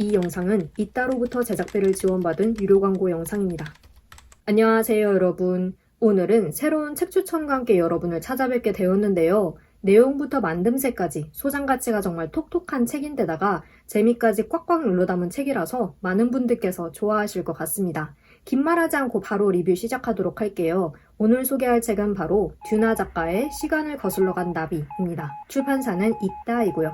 이 영상은 이따로부터 제작비를 지원받은 유료 광고 영상입니다. 안녕하세요 여러분. 오늘은 새로운 책 추천과 함께 여러분을 찾아뵙게 되었는데요. 내용부터 만듦새까지 소장 가치가 정말 톡톡한 책인데다가 재미까지 꽉꽉 눌러 담은 책이라서 많은 분들께서 좋아하실 것 같습니다. 긴 말하지 않고 바로 리뷰 시작하도록 할게요. 오늘 소개할 책은 바로 듀나 작가의 시간을 거슬러 간 나비입니다. 출판사는 이따이고요.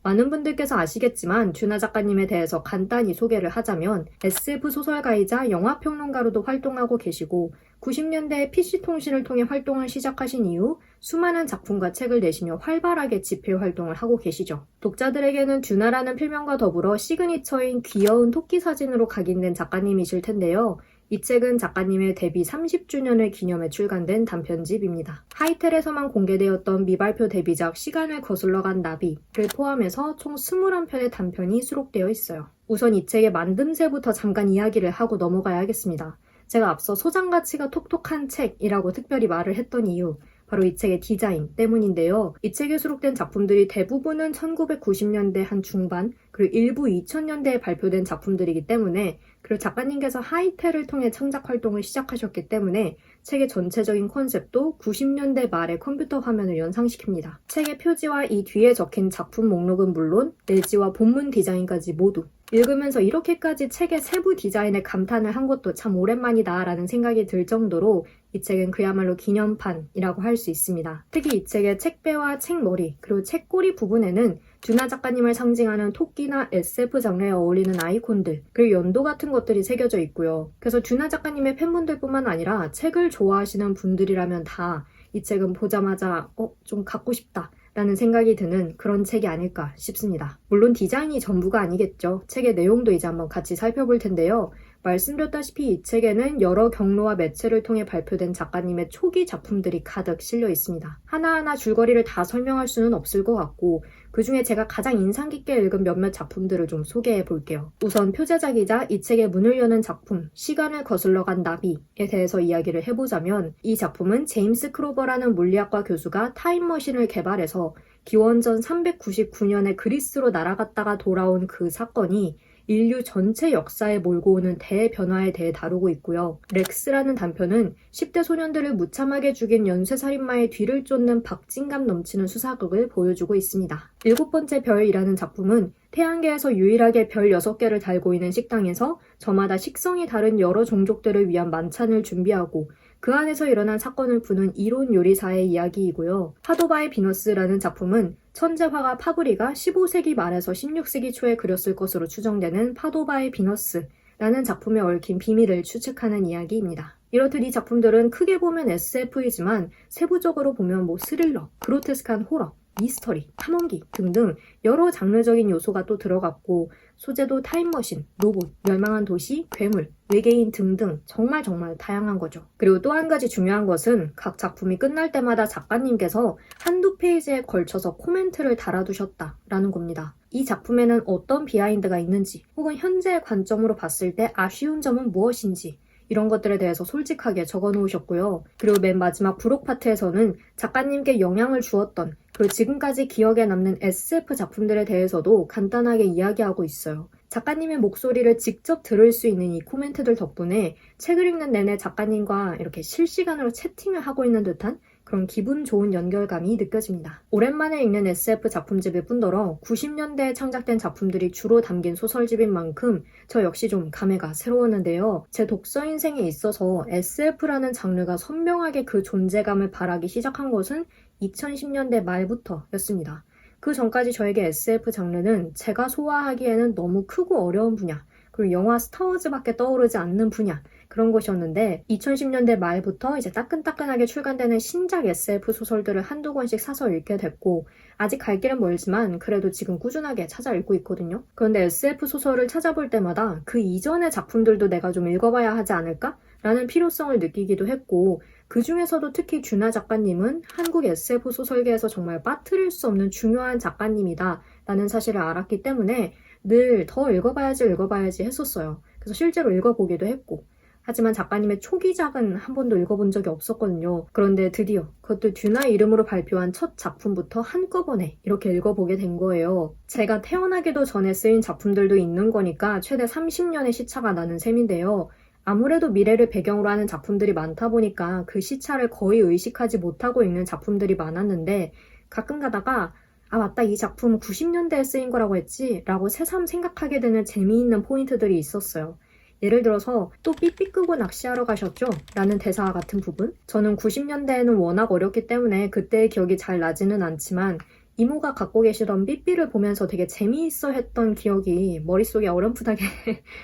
많은 분들께서 아시겠지만 듀나 작가님에 대해서 간단히 소개를 하자면 SF 소설가이자 영화평론가로도 활동하고 계시고 90년대에 PC통신을 통해 활동을 시작하신 이후 수많은 작품과 책을 내시며 활발하게 집필 활동을 하고 계시죠. 독자들에게는 듀나라는 필명과 더불어 시그니처인 귀여운 토끼 사진으로 각인된 작가님이실 텐데요. 이 책은 작가님의 데뷔 30주년을 기념해 출간된 단편집입니다. 하이텔에서만 공개되었던 미발표 데뷔작 시간을 거슬러 간 나비를 포함해서 총 21편의 단편이 수록되어 있어요. 우선 이 책의 만듦새부터 잠깐 이야기를 하고 넘어가야겠습니다. 제가 앞서 소장 가치가 톡톡한 책이라고 특별히 말을 했던 이유, 바로 이 책의 디자인 때문인데요. 이 책에 수록된 작품들이 대부분은 1990년대 한 중반, 그리고 일부 2000년대에 발표된 작품들이기 때문에, 그리고 작가님께서 하이텔을 통해 창작 활동을 시작하셨기 때문에 책의 전체적인 컨셉도 90년대 말의 컴퓨터 화면을 연상시킵니다. 책의 표지와 이 뒤에 적힌 작품 목록은 물론 내지와 본문 디자인까지 모두 읽으면서 이렇게까지 책의 세부 디자인에 감탄을 한 것도 참 오랜만이다 라는 생각이 들 정도로 이 책은 그야말로 기념판이라고 할 수 있습니다. 특히 이 책의 책배와 책머리 그리고 책꼬리 부분에는 듀나 작가님을 상징하는 토끼나 SF 장르에 어울리는 아이콘들 그리고 연도 같은 것들이 새겨져 있고요. 그래서 듀나 작가님의 팬분들뿐만 아니라 책을 좋아하시는 분들이라면 다 이 책은 보자마자 좀 갖고 싶다 라는 생각이 드는 그런 책이 아닐까 싶습니다. 물론 디자인이 전부가 아니겠죠. 책의 내용도 이제 한번 같이 살펴볼 텐데요. 말씀드렸다시피 이 책에는 여러 경로와 매체를 통해 발표된 작가님의 초기 작품들이 가득 실려 있습니다. 하나하나 줄거리를 다 설명할 수는 없을 것 같고 그 중에 제가 가장 인상 깊게 읽은 몇몇 작품들을 좀 소개해 볼게요. 우선 표제작이자 이 책의 문을 여는 작품 시간을 거슬러 간 나비에 대해서 이야기를 해보자면 이 작품은 제임스 크로버라는 물리학과 교수가 타임머신을 개발해서 기원전 399년에 그리스로 날아갔다가 돌아온 그 사건이 인류 전체 역사에 몰고 오는 대변화에 대해 다루고 있고요. 렉스라는 단편은 10대 소년들을 무참하게 죽인 연쇄살인마의 뒤를 쫓는 박진감 넘치는 수사극을 보여주고 있습니다. 7번째 별이라는 작품은 태양계에서 유일하게 별 6개를 달고 있는 식당에서 저마다 식성이 다른 여러 종족들을 위한 만찬을 준비하고 그 안에서 일어난 사건을 푸는 이론 요리사의 이야기이고요. 파도바의 비너스라는 작품은 천재 화가 파브리가 15세기 말에서 16세기 초에 그렸을 것으로 추정되는 파도바의 비너스라는 작품에 얽힌 비밀을 추측하는 이야기입니다. 이렇듯 이 작품들은 크게 보면 SF이지만 세부적으로 보면 스릴러, 그로테스크한 호러, 미스터리, 탐험기 등등 여러 장르적인 요소가 또 들어갔고 소재도 타임머신, 로봇, 멸망한 도시, 괴물, 외계인 등등 정말 다양한 거죠. 그리고 또 한 가지 중요한 것은 각 작품이 끝날 때마다 작가님께서 한두 페이지에 걸쳐서 코멘트를 달아두셨다라는 겁니다. 이 작품에는 어떤 비하인드가 있는지 혹은 현재의 관점으로 봤을 때 아쉬운 점은 무엇인지 이런 것들에 대해서 솔직하게 적어놓으셨고요. 그리고 맨 마지막 부록 파트에서는 작가님께 영향을 주었던 그리고 지금까지 기억에 남는 SF 작품들에 대해서도 간단하게 이야기하고 있어요. 작가님의 목소리를 직접 들을 수 있는 이 코멘트들 덕분에 책을 읽는 내내 작가님과 이렇게 실시간으로 채팅을 하고 있는 듯한 그런 기분 좋은 연결감이 느껴집니다. 오랜만에 읽는 SF 작품집일 뿐더러 90년대에 창작된 작품들이 주로 담긴 소설집인 만큼 저 역시 좀 감회가 새로웠는데요. 제 독서 인생에 있어서 SF라는 장르가 선명하게 그 존재감을 발하기 시작한 것은 2010년대 말부터였습니다. 그 전까지 저에게 SF 장르는 제가 소화하기에는 너무 크고 어려운 분야, 그리고 영화 스타워즈밖에 떠오르지 않는 분야 그런 것이었는데 2010년대 말부터 이제 따끈따끈하게 출간되는 신작 SF 소설들을 한두 권씩 사서 읽게 됐고 아직 갈 길은 멀지만 그래도 지금 꾸준하게 찾아 읽고 있거든요. 그런데 SF 소설을 찾아볼 때마다 그 이전의 작품들도 내가 좀 읽어봐야 하지 않을까? 라는 필요성을 느끼기도 했고 그 중에서도 특히 듀나 작가님은 한국 SF 소설계에서 정말 빠뜨릴 수 없는 중요한 작가님이다 라는 사실을 알았기 때문에 늘 더 읽어봐야지 했었어요. 그래서 실제로 읽어보기도 했고 하지만 작가님의 초기작은 한 번도 읽어본 적이 없었거든요. 그런데 드디어 그것도 듀나 이름으로 발표한 첫 작품부터 한꺼번에 이렇게 읽어보게 된 거예요. 제가 태어나기도 전에 쓰인 작품들도 있는 거니까 최대 30년의 시차가 나는 셈인데요. 아무래도 미래를 배경으로 하는 작품들이 많다 보니까 그 시차를 거의 의식하지 못하고 읽는 작품들이 많았는데 가끔 가다가 아 맞다 이 작품 90년대에 쓰인 거라고 했지 라고 새삼 생각하게 되는 재미있는 포인트들이 있었어요. 예를 들어서 또 삐삐 끄고 낚시하러 가셨죠? 라는 대사와 같은 부분? 저는 90년대에는 워낙 어렸기 때문에 그때의 기억이 잘 나지는 않지만 이모가 갖고 계시던 삐삐를 보면서 되게 재미있어 했던 기억이 머릿속에 어렴풋하게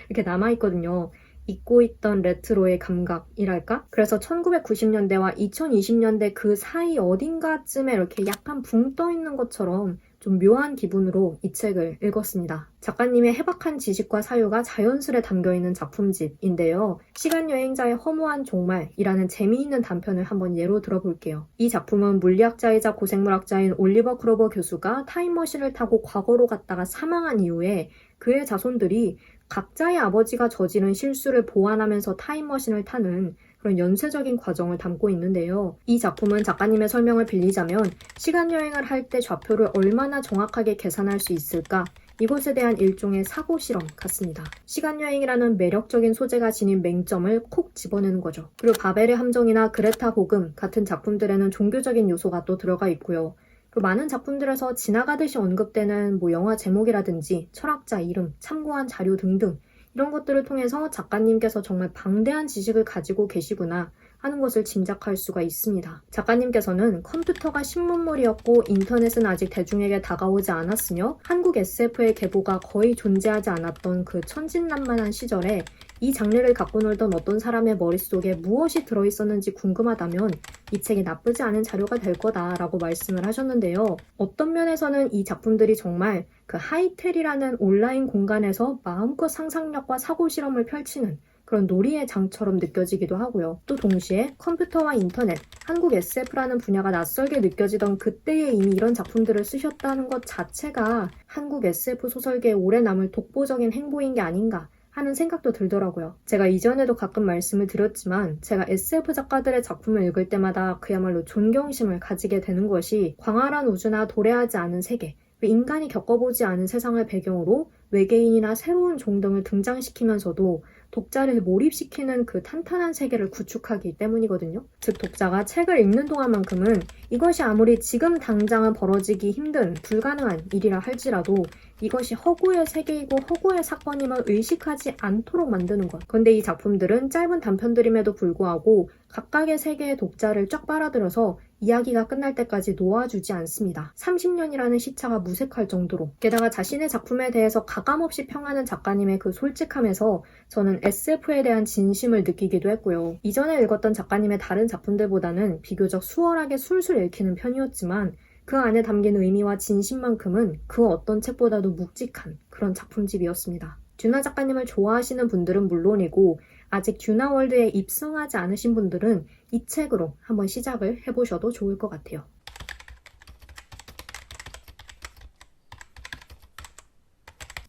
이렇게 남아있거든요. 잊고 있던 레트로의 감각이랄까? 그래서 1990년대와 2020년대 그 사이 어딘가쯤에 이렇게 약간 붕 떠 있는 것처럼 좀 묘한 기분으로 이 책을 읽었습니다. 작가님의 해박한 지식과 사유가 자연스레 담겨있는 작품집인데요. 시간여행자의 허무한 종말이라는 재미있는 단편을 한번 예로 들어볼게요. 이 작품은 물리학자이자 고생물학자인 올리버 크로버 교수가 타임머신을 타고 과거로 갔다가 사망한 이후에 그의 자손들이 각자의 아버지가 저지른 실수를 보완하면서 타임머신을 타는 그런 연쇄적인 과정을 담고 있는데요. 이 작품은 작가님의 설명을 빌리자면 시간여행을 할 때 좌표를 얼마나 정확하게 계산할 수 있을까? 이것에 대한 일종의 사고 실험 같습니다. 시간여행이라는 매력적인 소재가 지닌 맹점을 콕 집어내는 거죠. 그리고 바벨의 함정이나 그레타 복음 같은 작품들에는 종교적인 요소가 또 들어가 있고요. 그 많은 작품들에서 지나가듯이 언급되는 영화 제목이라든지 철학자 이름, 참고한 자료 등등 이런 것들을 통해서 작가님께서 정말 방대한 지식을 가지고 계시구나 하는 것을 짐작할 수가 있습니다. 작가님께서는 컴퓨터가 신문물이었고 인터넷은 아직 대중에게 다가오지 않았으며 한국 SF의 계보가 거의 존재하지 않았던 그 천진난만한 시절에 이 장르를 갖고 놀던 어떤 사람의 머릿속에 무엇이 들어있었는지 궁금하다면 이 책이 나쁘지 않은 자료가 될 거다라고 말씀을 하셨는데요. 어떤 면에서는 이 작품들이 정말 그 하이텔이라는 온라인 공간에서 마음껏 상상력과 사고실험을 펼치는 그런 놀이의 장처럼 느껴지기도 하고요. 또 동시에 컴퓨터와 인터넷, 한국 SF라는 분야가 낯설게 느껴지던 그때에 이미 이런 작품들을 쓰셨다는 것 자체가 한국 SF 소설계에 오래 남을 독보적인 행보인 게 아닌가 하는 생각도 들더라고요. 제가 이전에도 가끔 말씀을 드렸지만 제가 SF 작가들의 작품을 읽을 때마다 그야말로 존경심을 가지게 되는 것이 광활한 우주나 도래하지 않은 세계, 인간이 겪어보지 않은 세상을 배경으로 외계인이나 새로운 종 등을 등장시키면서도 독자를 몰입시키는 그 탄탄한 세계를 구축하기 때문이거든요. 즉 독자가 책을 읽는 동안만큼은 이것이 아무리 지금 당장은 벌어지기 힘든 불가능한 일이라 할지라도 이것이 허구의 세계이고 허구의 사건임을 의식하지 않도록 만드는 것. 그런데 이 작품들은 짧은 단편들임에도 불구하고 각각의 세계의 독자를 쫙 빨아들여서 이야기가 끝날 때까지 놓아주지 않습니다. 30년이라는 시차가 무색할 정도로. 게다가 자신의 작품에 대해서 가감없이 평하는 작가님의 그 솔직함에서 저는 SF에 대한 진심을 느끼기도 했고요. 이전에 읽었던 작가님의 다른 작품들보다는 비교적 수월하게 술술 읽히는 편이었지만 그 안에 담긴 의미와 진심만큼은 그 어떤 책보다도 묵직한 그런 작품집이었습니다. 듀나 작가님을 좋아하시는 분들은 물론이고 아직 듀나 월드에 입성하지 않으신 분들은 이 책으로 한번 시작을 해보셔도 좋을 것 같아요.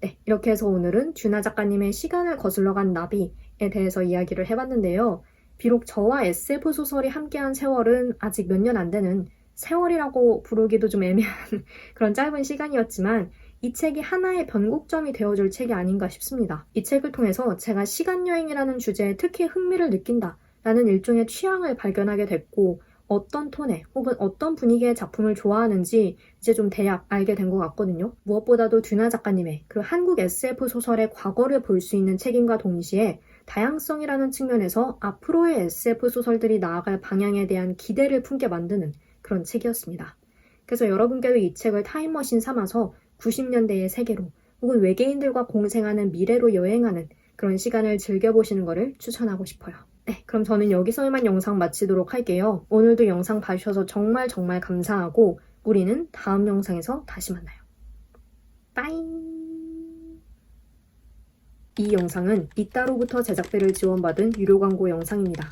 네, 이렇게 해서 오늘은 듀나 작가님의 시간을 거슬러 간 나비에 대해서 이야기를 해봤는데요. 비록 저와 SF 소설이 함께한 세월은 아직 몇 년 안 되는 세월이라고 부르기도 좀 애매한 그런 짧은 시간이었지만 이 책이 하나의 변곡점이 되어줄 책이 아닌가 싶습니다. 이 책을 통해서 제가 시간여행이라는 주제에 특히 흥미를 느낀다라는 일종의 취향을 발견하게 됐고 어떤 톤의 혹은 어떤 분위기의 작품을 좋아하는지 이제 좀 대략 알게 된 것 같거든요. 무엇보다도 듀나 작가님의 그 한국 SF 소설의 과거를 볼 수 있는 책임과 동시에 다양성이라는 측면에서 앞으로의 SF 소설들이 나아갈 방향에 대한 기대를 품게 만드는 그런 책이었습니다. 그래서 여러분께도 이 책을 타임머신 삼아서 90년대의 세계로 혹은 외계인들과 공생하는 미래로 여행하는 그런 시간을 즐겨보시는 것을 추천하고 싶어요. 네, 그럼 저는 여기서 이만 영상 마치도록 할게요. 오늘도 영상 봐주셔서 정말 감사하고 우리는 다음 영상에서 다시 만나요. 빠이! 이 영상은 이따로부터 제작비를 지원받은 유료 광고 영상입니다.